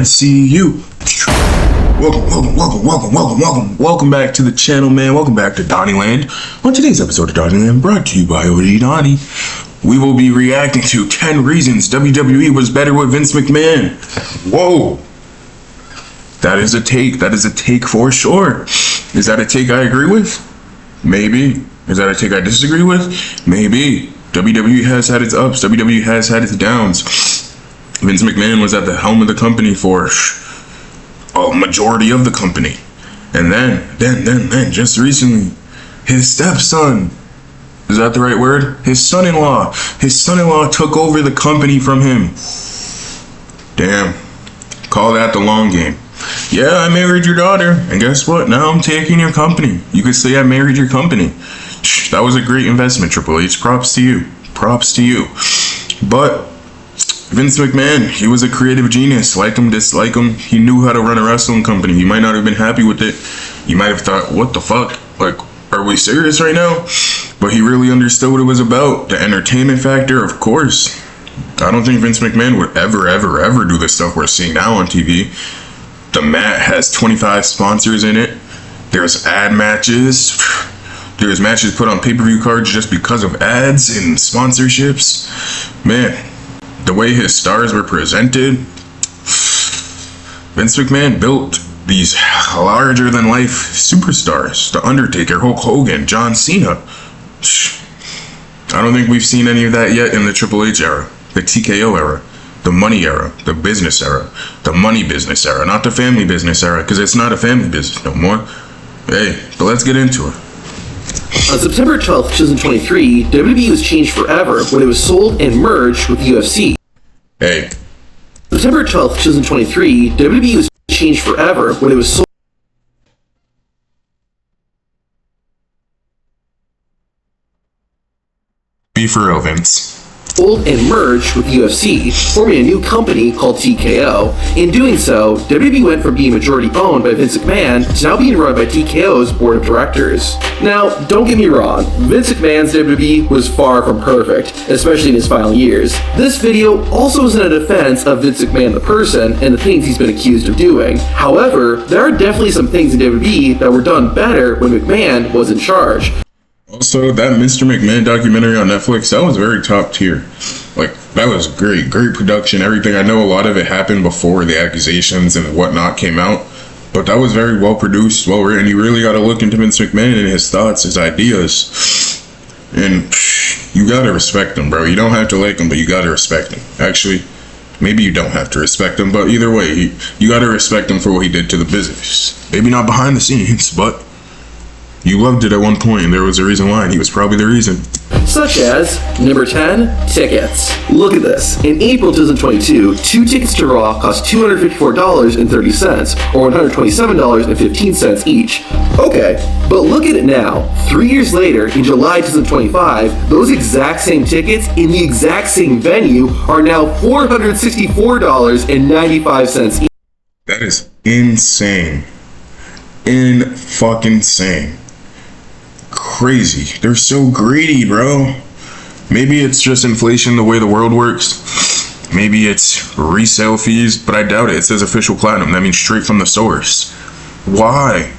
I see you. Welcome back to the channel, man. Welcome back to Donnyland. On today's episode of Donnyland, brought to you by OG Donny, we will be reacting to 10 reasons WWE was better with Vince McMahon. Whoa. That is a take. That is a take for sure. Is that a take I agree with? Maybe. Is that a take I disagree with? Maybe. WWE has had its ups. WWE has had its downs. Vince McMahon was at the helm of the company for a majority of the company. And then, just recently, his stepson, is that the right word? His son-in-law took over the company from him. Damn. Call that the long game. Yeah, I married your daughter, and guess what? Now I'm taking your company. You could say I married your company. That was a great investment, Triple H. Props to you. Props to you. But Vince McMahon, he was a creative genius. Like him, dislike him, he knew how to run a wrestling company. You might not have been happy with it. You might have thought, what the fuck? Like, are we serious right now? But he really understood what it was about. The entertainment factor, of course. I don't think Vince McMahon would ever do the stuff we're seeing now on TV. The mat has 25 sponsors in it. There's ad matches. There's matches put on pay-per-view cards just because of ads and sponsorships. Man, the way his stars were presented. Vince McMahon built these larger-than-life superstars. The Undertaker, Hulk Hogan, John Cena. I don't think we've seen any of that yet in the Triple H era, the TKO era, the money era, the business era, the money business era, not the family business era, because it's not a family business no more. Hey, but let's get into it. On September 12th, 2023, WWE was changed forever when it was sold and merged with the UFC. Hey. September 12th, 2023, WWE was changed forever when it was sold. Be for real, Vince. Sold and merged with the UFC, forming a new company called TKO. In doing so, WWE went from being majority owned by Vince McMahon to now being run by TKO's board of directors. Now, don't get me wrong, Vince McMahon's WWE was far from perfect, especially in his final years. This video also isn't a defense of Vince McMahon the person and the things he's been accused of doing. However, there are definitely some things in WWE that were done better when McMahon was in charge. Also, that Mr. McMahon documentary on Netflix, that was very top tier. Like, that was great production, everything. I know a lot of it happened before the accusations and whatnot came out, but that was very well produced, well written. You really gotta look into Vince McMahon and his thoughts, his ideas. And you gotta respect him, bro. You don't have to like him, but you gotta respect him. Actually, maybe you don't have to respect him, but either way, you gotta respect him for what he did to the business. Maybe not behind the scenes, but you loved it at one point, and there was a reason why, and he was probably the reason. Such as, number 10, tickets. Look at this. In April 2022, 2 tickets to Raw cost $254.30, or $127.15 each. Okay, but look at it now. 3 years later, in July 2025, those exact same tickets in the exact same venue are now $464.95 each. That is insane. In-fucking-sane. Crazy. They're so greedy, bro. Maybe it's just inflation the way the world works. Maybe it's resale fees, but I doubt it. It says official platinum. That means straight from the source. Why?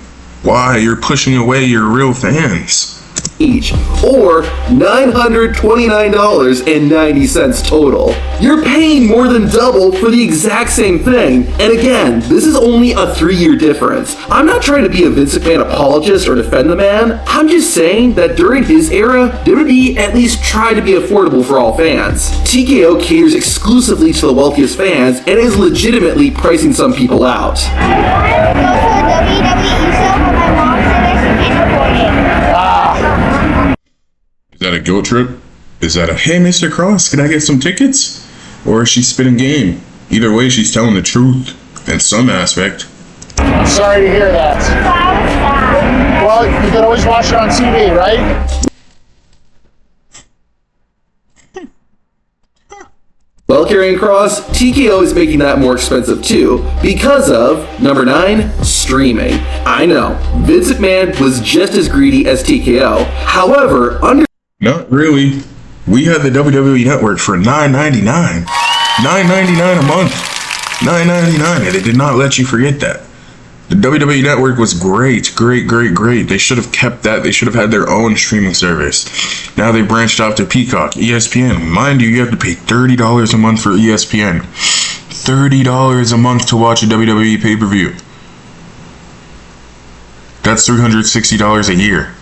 Why? You're pushing away your real fans. Each, or $929.90 total. You're paying more than double for the exact same thing. And again, this is only a 3-year difference. I'm not trying to be a Vince McMahon apologist or defend the man. I'm just saying that during his era, WWE at least tried to be affordable for all fans. TKO caters exclusively to the wealthiest fans and is legitimately pricing some people out. I wanted to go to a WWE show, but my mom said I should get recorded. Is that a guilt trip? Is that a, hey, Mr. Cross, can I get some tickets? Or is she spitting game? Either way, she's telling the truth in some aspect. I'm sorry to hear that. Well, you can always watch it on TV, right? Well, carrying across, TKO is making that more expensive too, because of, number 9, streaming. I know, Vince McMahon was just as greedy as TKO. However, Not really. We had the WWE Network for $9.99. $9.99 a month. $9.99, and they did not let you forget that. The WWE Network was great. They should have kept that. They should have had their own streaming service. Now they branched out to Peacock, ESPN. Mind you, you have to pay $30 a month for ESPN. $30 a month to watch a WWE pay-per-view. That's $360 a year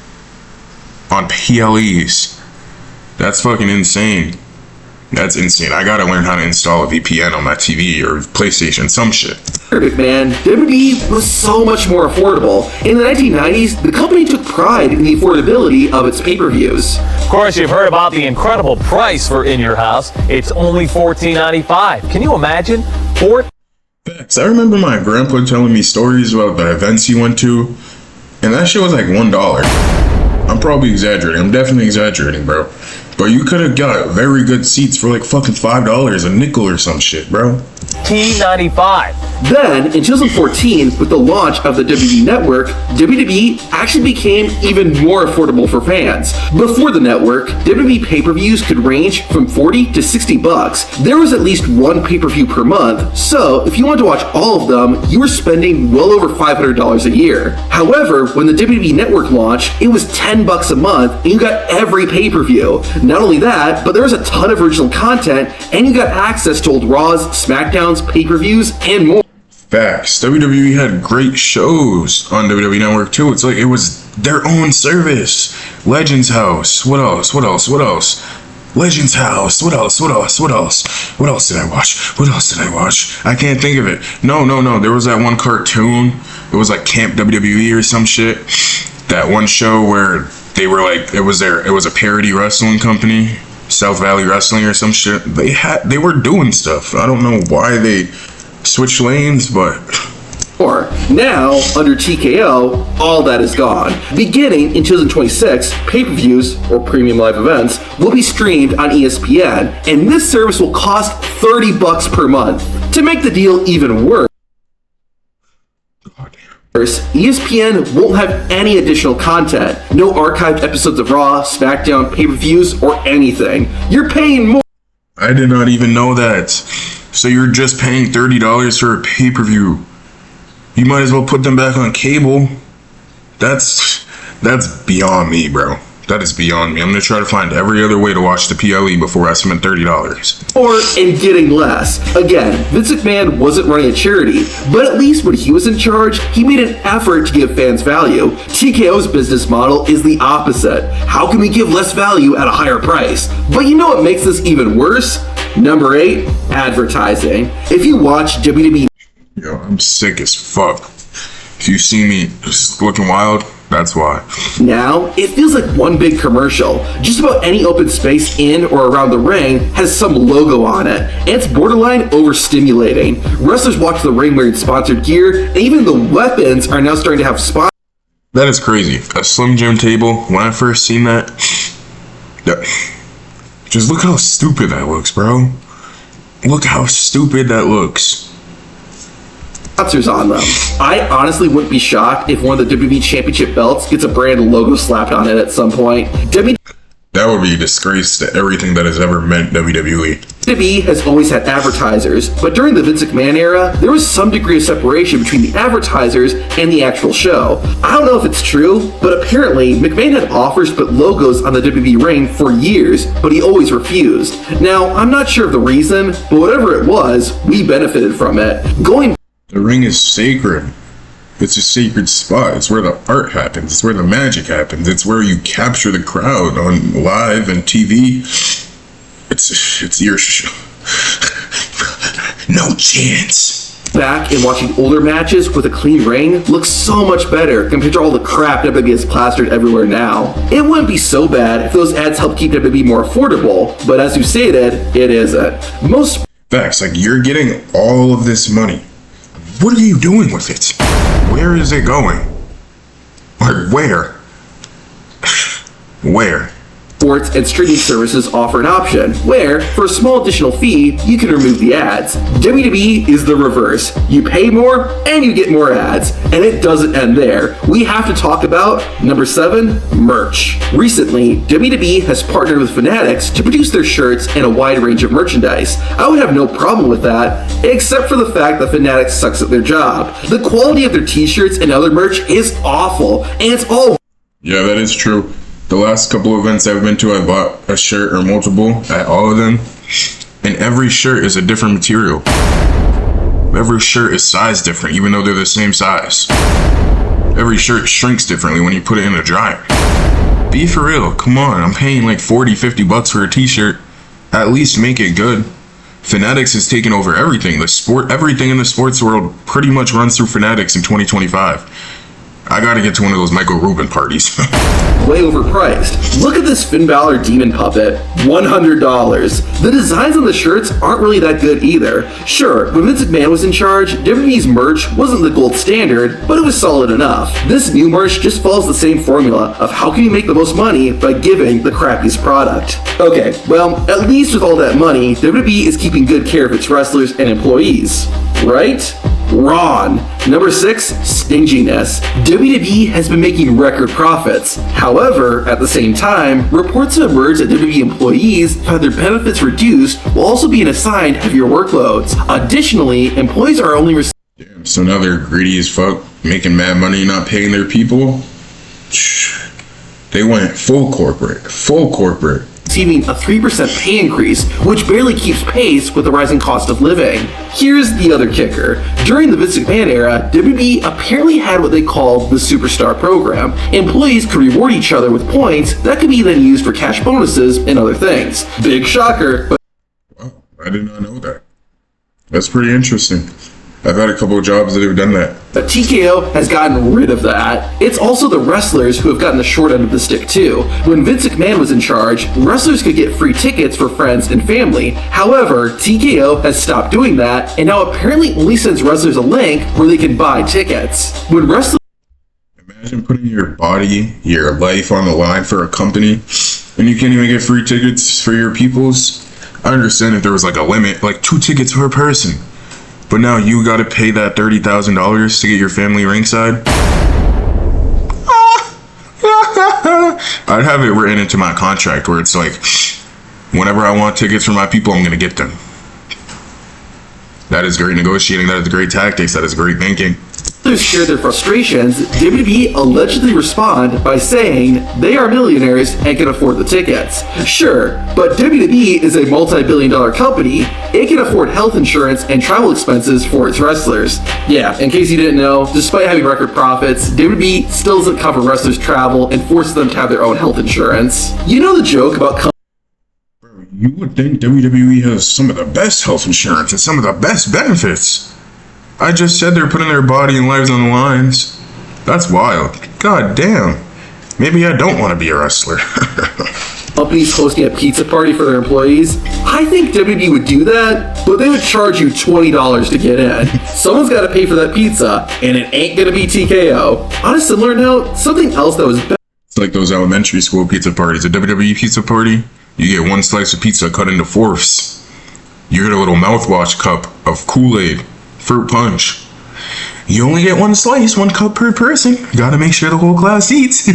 on PLEs. That's fucking insane. That's insane. I gotta learn how to install a VPN on my TV or PlayStation, some shit. Man, WWE was so much more affordable. In the 1990s, the company took pride in the affordability of its pay-per-views. Of course, you've heard about the incredible price for In Your House. It's only $14.95. Can you imagine? Facts. I remember my grandpa telling me stories about the events he went to, and that shit was like $1. I'm probably exaggerating. I'm definitely exaggerating, bro. But you could have got very good seats for like fucking $5, a nickel or some shit, bro. $14.95. Then, in 2014, with the launch of the WWE Network, WWE actually became even more affordable for fans. Before the network, WWE pay-per-views could range from $40 to $60. There was at least one pay-per-view per month, so if you wanted to watch all of them, you were spending well over $500 a year. However, when the WWE Network launched, it was $10 a month, and you got every pay-per-view. Not only that, but there was a ton of original content, and you got access to old Raws, SmackDowns, pay-per-views, and more. Facts. WWE had great shows on WWE Network too. It's like it was their own service. Legends House. What else? Legends House. What else? What else did I watch? I can't think of it. No. There was that one cartoon. It was like Camp WWE or some shit. That one show where they were like, it was a parody wrestling company, South Valley Wrestling or some shit. They were doing stuff. I don't know why they switched lanes, but now, under TKO, all that is gone. Beginning in 2026, pay-per-views, or premium live events, will be streamed on ESPN, and this service will cost $30 per month. To make the deal even worse, ESPN won't have any additional content. No archived episodes of Raw, SmackDown, pay-per-views, or anything. You're paying more. I did not even know that. So you're just paying $30 for a pay-per-view. You might as well put them back on cable. That's beyond me, bro. That is beyond me. I'm gonna try to find every other way to watch the PLE before I spend $30. Or in getting less. Again, Vince McMahon wasn't running a charity, but at least when he was in charge, he made an effort to give fans value. TKO's business model is the opposite. How can we give less value at a higher price? But you know what makes this even worse? Number 8, advertising. If you watch WWE... Yo, I'm sick as fuck. If you see me just looking wild, that's why. Now, it feels like one big commercial. Just about any open space in or around the ring has some logo on it, and it's borderline overstimulating. Wrestlers walk to the ring wearing sponsored gear, and even the weapons are now starting to have sponsors. That is crazy. A Slim Jim table, when I first seen that, just look how stupid that looks, bro. Look how stupid that looks. On them. I honestly wouldn't be shocked if one of the WWE Championship belts gets a brand logo slapped on it at some point. That would be a disgrace to everything that has ever meant WWE. WWE has always had advertisers, but during the Vince McMahon era, there was some degree of separation between the advertisers and the actual show. I don't know if it's true, but apparently McMahon had offers to put logos on the WWE ring for years, but he always refused. Now, I'm not sure of the reason, but whatever it was, we benefited from it. The ring is sacred. It's a sacred spot. It's where the art happens. It's where the magic happens. It's where you capture the crowd on live and TV. It's your show. No chance. Back and watching older matches with a clean ring looks so much better compared to all the crap WWE has plastered everywhere now. It wouldn't be so bad if those ads helped keep WWE more affordable, but as you stated, it isn't. Most facts, like you're getting all of this money. What are you doing with it? Where is it going? Or where? Where? sports and streaming services offer an option where, for a small additional fee, you can remove the ads. WWE is the reverse. You pay more and you get more ads. And it doesn't end there. We have to talk about number 7, merch. Recently, WWE has partnered with Fanatics to produce their shirts and a wide range of merchandise. I would have no problem with that, except for the fact that Fanatics sucks at their job. The quality of their t-shirts and other merch is awful, and it's all... Yeah, that is true. The last couple events I've been to, I bought a shirt or multiple at all of them, and every shirt is a different material. Every shirt is sized different, even though they're the same size. Every shirt shrinks differently when you put it in a dryer. Be for real, come on, I'm paying like 40-50 bucks for a t-shirt. At least make it good. Fanatics has taken over everything. Everything in the sports world pretty much runs through Fanatics in 2025. I gotta get to one of those Michael Rubin parties. way overpriced. Look at this Finn Balor demon puppet, $100. The designs on the shirts aren't really that good either. Sure, when Vince McMahon was in charge, WWE's merch wasn't the gold standard, but it was solid enough. This new merch just follows the same formula of how can you make the most money by giving the crappiest product. Okay, well, at least with all that money, WWE is keeping good care of its wrestlers and employees, right? Wrong. Number 6, stinginess. WWE has been making record profits. However, at the same time, reports have emerged that WWE employees have had their benefits reduced while also being assigned heavier workloads. Additionally, employees are only receiving... Damn, so now they're greedy as fuck, making mad money, not paying their people? They went full corporate. Receiving a 3% pay increase, which barely keeps pace with the rising cost of living. Here's the other kicker. During the Vince McMahon era, WWE apparently had what they called the Superstar Program. Employees could reward each other with points that could be then used for cash bonuses and other things. Big shocker, but... Wow, I did not know that. That's pretty interesting. I've had a couple of jobs that have done that. But TKO has gotten rid of that. It's also the wrestlers who have gotten the short end of the stick too. When Vince McMahon was in charge, wrestlers could get free tickets for friends and family. However, TKO has stopped doing that and now apparently only sends wrestlers a link where they can buy tickets. When wrestlers... Imagine putting your body, your life on the line for a company and you can't even get free tickets for your peoples. I understand if there was like a limit, like 2 tickets per person. But now you gotta pay that $30,000 to get your family ringside? I'd have it written into my contract where it's like, whenever I want tickets for my people, I'm gonna get them. That is great negotiating, that is great tactics, that is great thinking. share their frustrations, WWE allegedly respond by saying they are millionaires and can afford the tickets. Sure, but WWE is a multi-billion-dollar company. It can afford health insurance and travel expenses for its wrestlers. Yeah, in case you didn't know, despite having record profits, WWE still doesn't cover wrestlers' travel and forces them to have their own health insurance. You know the joke about You would think WWE has some of the best health insurance and some of the best benefits. I just said they're putting their body and lives on the lines. That's wild. God damn. Maybe I don't want to be a wrestler. companies hosting a pizza party for their employees? I think WWE would do that, but they would charge you $20 to get in. Someone's got to pay for that pizza, and it ain't gonna be TKO. On a similar note, something else that was It's like those elementary school pizza parties. A WWE pizza party, you get 1 slice of pizza cut into 4ths. You get a little mouthwash cup of Kool-Aid, fruit punch. You only get 1 slice, 1 cup per person. Gotta make sure the whole class eats.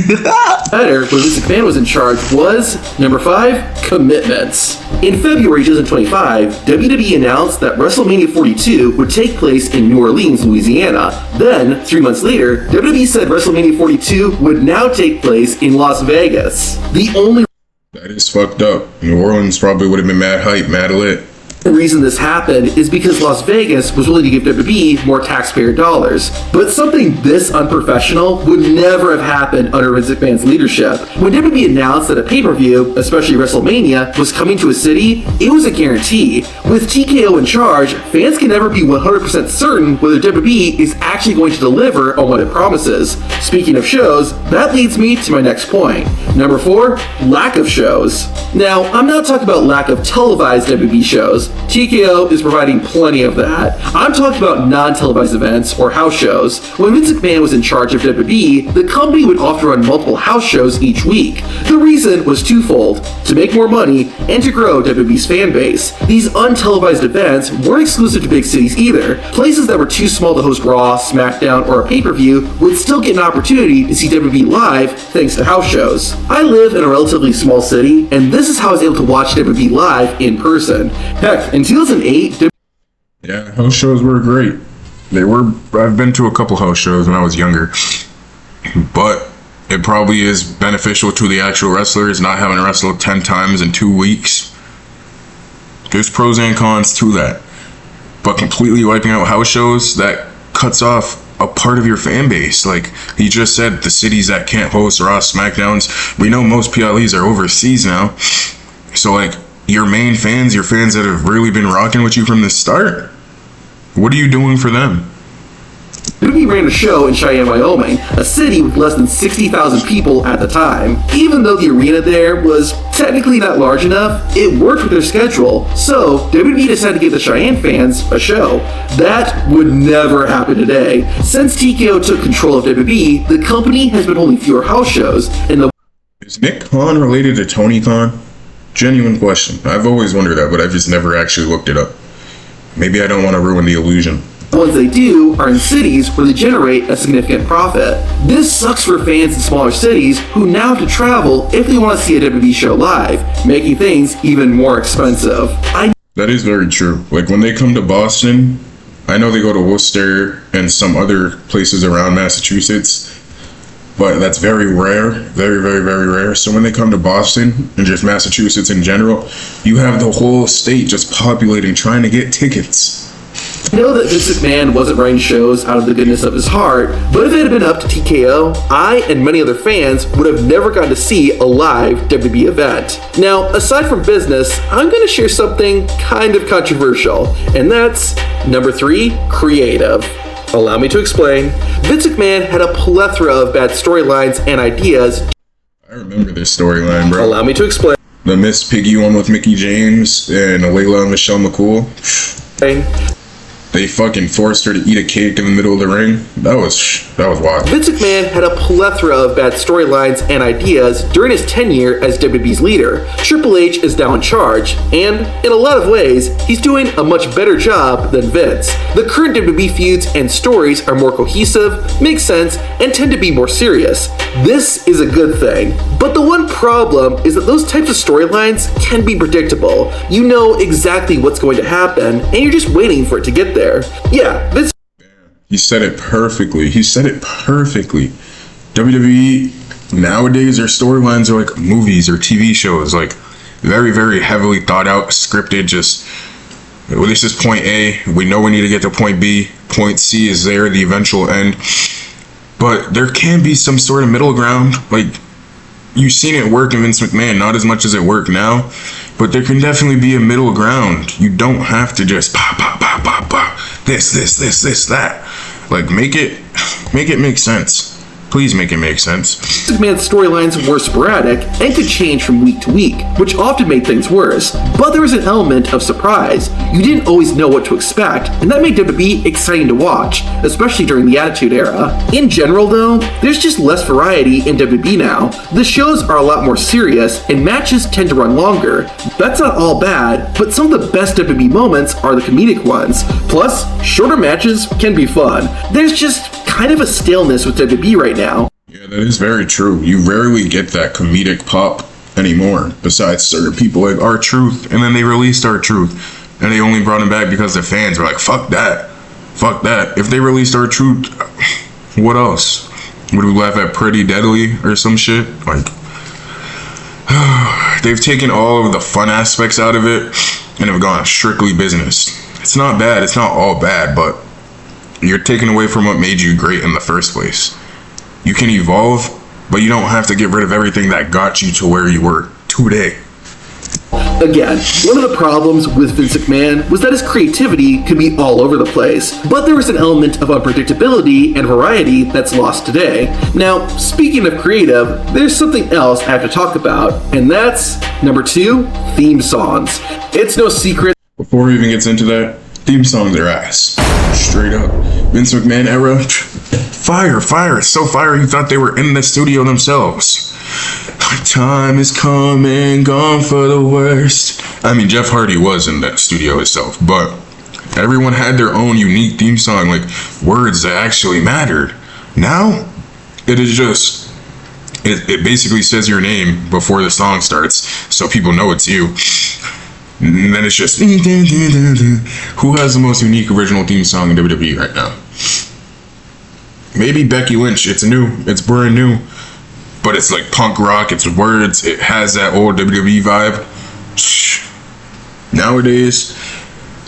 better when Vince McMahon was in charge was, number 5, commitments. In February 2025, WWE announced that WrestleMania 42 would take place in New Orleans, Louisiana. Then, 3 months later, WWE said WrestleMania 42 would now take place in Las Vegas. The only That is fucked up. New Orleans probably would have been mad hype, mad lit. The reason this happened is because Las Vegas was willing to give WWE more taxpayer dollars. But something this unprofessional would never have happened under Vince McMahon's leadership. When WWE announced that a pay-per-view, especially WrestleMania, was coming to a city, it was a guarantee. With TKO in charge, fans can never be 100% certain whether WWE is actually going to deliver on what it promises. Speaking of shows, that leads me to my next point. Number 4, lack of shows. Now, I'm not talking about lack of televised WWE shows. TKO is providing plenty of that. I'm talking about non-televised events or house shows. When Vince McMahon was in charge of WWE, the company would often run multiple house shows each week. The reason was twofold: to make more money and to grow WWE's fan base. These untelevised events weren't exclusive to big cities either. Places that were too small to host Raw, SmackDown, or a pay-per-view would still get an opportunity to see WWE live thanks to house shows. I live in a relatively small city, and this is how I was able to watch WWE live in person. Heck, in 2008, Yeah, house shows were great. I've been to a couple house shows when I was younger. But it probably is beneficial to the actual wrestlers not having to wrestle 10 times in 2 weeks. There's pros and cons to that. But completely wiping out house shows, that cuts off a part of your fan base. Like he just said, the cities that can't host Raw, SmackDowns, we know most PLEs are overseas now. So like your main fans, your fans that have really been rocking with you from the start, what are you doing for them? WWE ran a show in Cheyenne, Wyoming, a city with less than 60,000 people at the time. Even though the arena there was technically not large enough, it worked with their schedule. So WWE decided to give the Cheyenne fans a show. That would never happen today. Since TKO took control of WWE, the company has been holding fewer house shows, and the Is Nick Khan related to Tony Khan? Genuine question. I've always wondered that, but I've just never actually looked it up. Maybe I don't want to ruin the illusion. ones they do are in cities where they generate a significant profit. This sucks for fans in smaller cities who now have to travel if they want to see a WWE show live, making things even more expensive. That is very true. Like when they come to Boston, I know they go to Worcester and some other places around Massachusetts, but that's very rare, very, very, very rare. So when they come to Boston and just Massachusetts in general, you have the whole state just populating trying to get tickets. I know that Vince McMahon wasn't running shows out of the goodness of his heart, but if it had been up to TKO, I and many other fans would have never gotten to see a live WWE event. Now, aside from business, I'm going to share something kind of controversial, and that's number 3, creative. Allow me to explain. Vince McMahon had a plethora of bad storylines and ideas. I remember this storyline, bro. Allow me to explain. The Miss Piggy one with Mickey James and Layla and Michelle McCool. They fucking forced her to eat a cake in the middle of the ring. That was wild. Vince McMahon had a plethora of bad storylines and ideas during his tenure as WWE's leader. Triple H is now in charge, and in a lot of ways, he's doing a much better job than Vince. The current WWE feuds and stories are more cohesive, make sense, and tend to be more serious. This is a good thing. But the one problem is that those types of storylines can be predictable. You know exactly what's going to happen, and you're just waiting for it to get there. Yeah, Vince. He said it perfectly. WWE nowadays, their storylines are like movies or TV shows, like very, very heavily thought out, scripted. Just, well, this is point A. We know we need to get to point B. Point C is there, the eventual end. But there can be some sort of middle ground. Like, you've seen it work in Vince McMahon, not as much as it work now, but there can definitely be a middle ground. You don't have to just pop, this, that. Like, make it make sense. Please make it make sense. McMahon's storylines were sporadic and could change from week to week, which often made things worse. But there was an element of surprise. You didn't always know what to expect, and that made WWE exciting to watch, especially during the Attitude Era. In general, though, there's just less variety in WWE now. The shows are a lot more serious, and matches tend to run longer. That's not all bad, but some of the best WWE moments are the comedic ones. Plus, shorter matches can be fun. There's just kind of a staleness with WWE right now. Yeah, that is very true. You rarely get that comedic pop anymore, besides certain people like R-Truth, and then they released R-Truth, and they only brought him back because the fans were like, fuck that. If they released R-Truth, what else? Would we laugh at Pretty Deadly or some shit? Like, they've taken all of the fun aspects out of it and have gone strictly business. It's not bad, it's not all bad, but you're taking away from what made you great in the first place. You can evolve, but you don't have to get rid of everything that got you to where you were today. Again, one of the problems with Vince McMahon was that his creativity could be all over the place, but there was an element of unpredictability and variety that's lost today. Now, speaking of creative, there's something else I have to talk about, and that's number 2, theme songs. It's no secret Before we even gets into that, theme songs are ass. Straight up. Vince McMahon era, fire, fire, so fire you thought they were in the studio themselves. Time is come and gone for the worst. I mean, Jeff Hardy was in that studio itself, but everyone had their own unique theme song, like words that actually mattered. Now, it is just, it basically says your name before the song starts, so people know it's you. And then it's just, who has the most unique original theme song in WWE right now? Maybe Becky Lynch. It's new, it's brand new, but it's like punk rock, it's words, it has that old WWE vibe. Nowadays,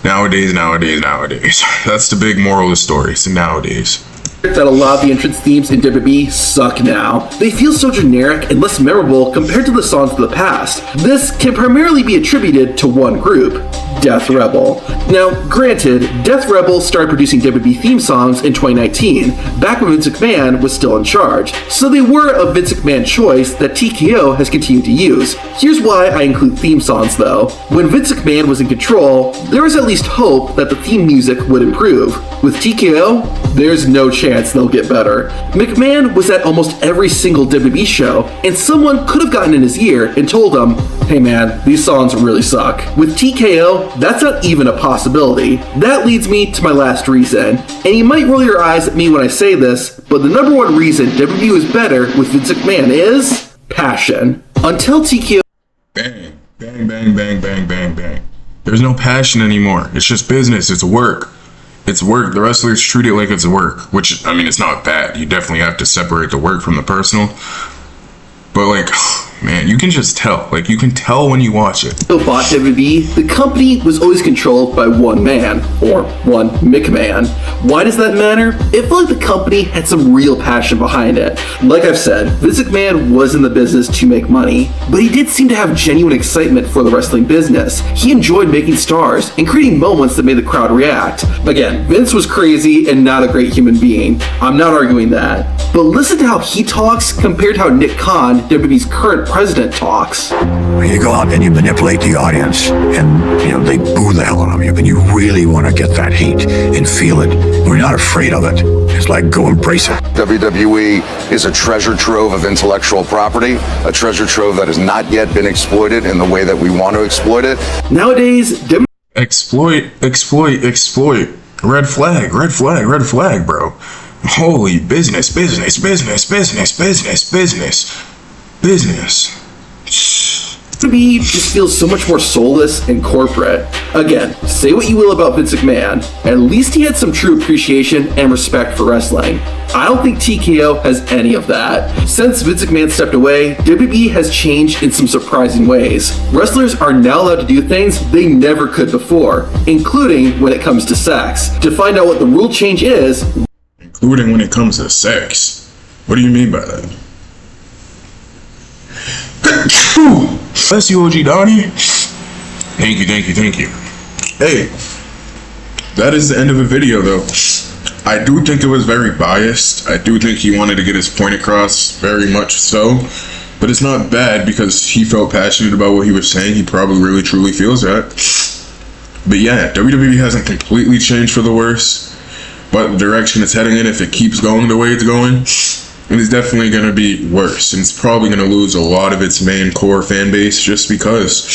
that's the big moral of the story. So nowadays, that a lot of the entrance themes in WWE suck now. They feel so generic and less memorable compared to the songs of the past. This can primarily be attributed to one group, Death Rebel. Now, granted, Death Rebel started producing WWE theme songs in 2019, back when Vince McMahon was still in charge, so they were a Vince McMahon choice that TKO has continued to use. Here's why I include theme songs though. When Vince McMahon was in control, there was at least hope that the theme music would improve. With TKO, there's no chance they'll get better. McMahon was at almost every single WWE show, and someone could have gotten in his ear and told him, hey man, these songs really suck. With TKO, that's not even a possibility. That leads me to my last reason, and you might roll your eyes at me when I say this, but the number one reason WWE is better with Vince McMahon is passion. Until TKO bang, bang, bang, bang, bang, bang, bang. There's no passion anymore. It's just business. It's work. It's work. The wrestlers treat it like it's work, which, I mean, it's not bad. You definitely have to separate the work from the personal. But, like, man, you can just tell. Like, you can tell when you watch it. bought WWE, the company was always controlled by one man, or one McMahon. Why does that matter? It felt like the company had some real passion behind it. Like I've said, Vince McMahon was in the business to make money, but he did seem to have genuine excitement for the wrestling business. He enjoyed making stars and creating moments that made the crowd react. Again, Vince was crazy and not a great human being. I'm not arguing that. But listen to how he talks compared to how Nick Khan, WWE's current president, talks. You go out and you manipulate the audience, and they boo the hell out of you, but you really want to get that hate and feel it. We're not afraid of it. It's like, go embrace it. WWE is a treasure trove of intellectual property, a treasure trove that has not yet been exploited in the way that we want to exploit it. Nowadays, Exploit. Red flag, bro. Holy business. WWE just feels so much more soulless and corporate. Again, say what you will about Vince McMahon, at least he had some true appreciation and respect for wrestling. I don't think TKO has any of that. Since Vince McMahon stepped away, WWE has changed in some surprising ways. Wrestlers are now allowed to do things they never could before, including when it comes to sex. To find out what the rule change is, Including when it comes to sex. What do you mean by that? Bless you, OG Donnie. Thank you. Hey, that is the end of the video though. I do think it was very biased. I do think he wanted to get his point across, very much so. But it's not bad because he felt passionate about what he was saying. He probably really truly feels that. But yeah, WWE hasn't completely changed for the worse. But the direction it's heading in, if it keeps going the way it's going, it is definitely going to be worse. And it's probably going to lose a lot of its main core fan base just because,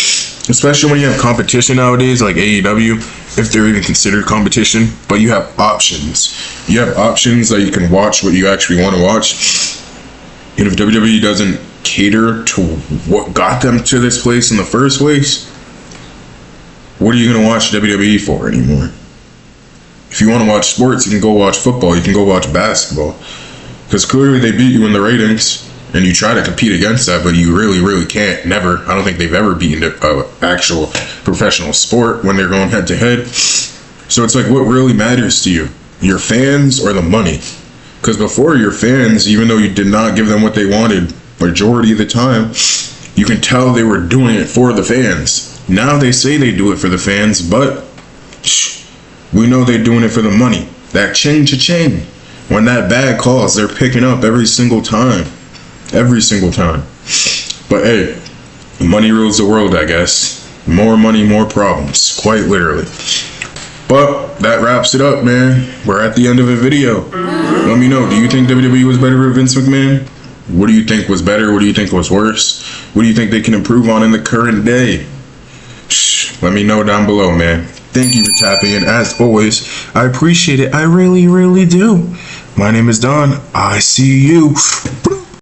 especially when you have competition nowadays, like AEW, if they're even considered competition, but you have options. You have options that you can watch what you actually want to watch. And if WWE doesn't cater to what got them to this place in the first place, what are you going to watch WWE for anymore? If you want to watch sports, you can go watch football, you can go watch basketball. Because clearly they beat you in the ratings, and you try to compete against that, but you really can't. Never. I don't think they've ever beaten an actual professional sport when they're going head to head. So it's like, what really matters to you? Your fans or the money? Because before, your fans, even though you did not give them what they wanted majority of the time, you can tell they were doing it for the fans. Now they say they do it for the fans, but we know they're doing it for the money. That cha-ching. When that bag calls, they're picking up every single time. But hey, money rules the world, I guess. More money, more problems, quite literally. But that wraps it up, man. We're at the end of the video. Let me know, do you think WWE was better with Vince McMahon? What do you think was better? What do you think was worse? What do you think they can improve on in the current day? Let me know down below, man. Thank you for tapping in. As always, I appreciate it. I really, really do. My name is Don. I see you.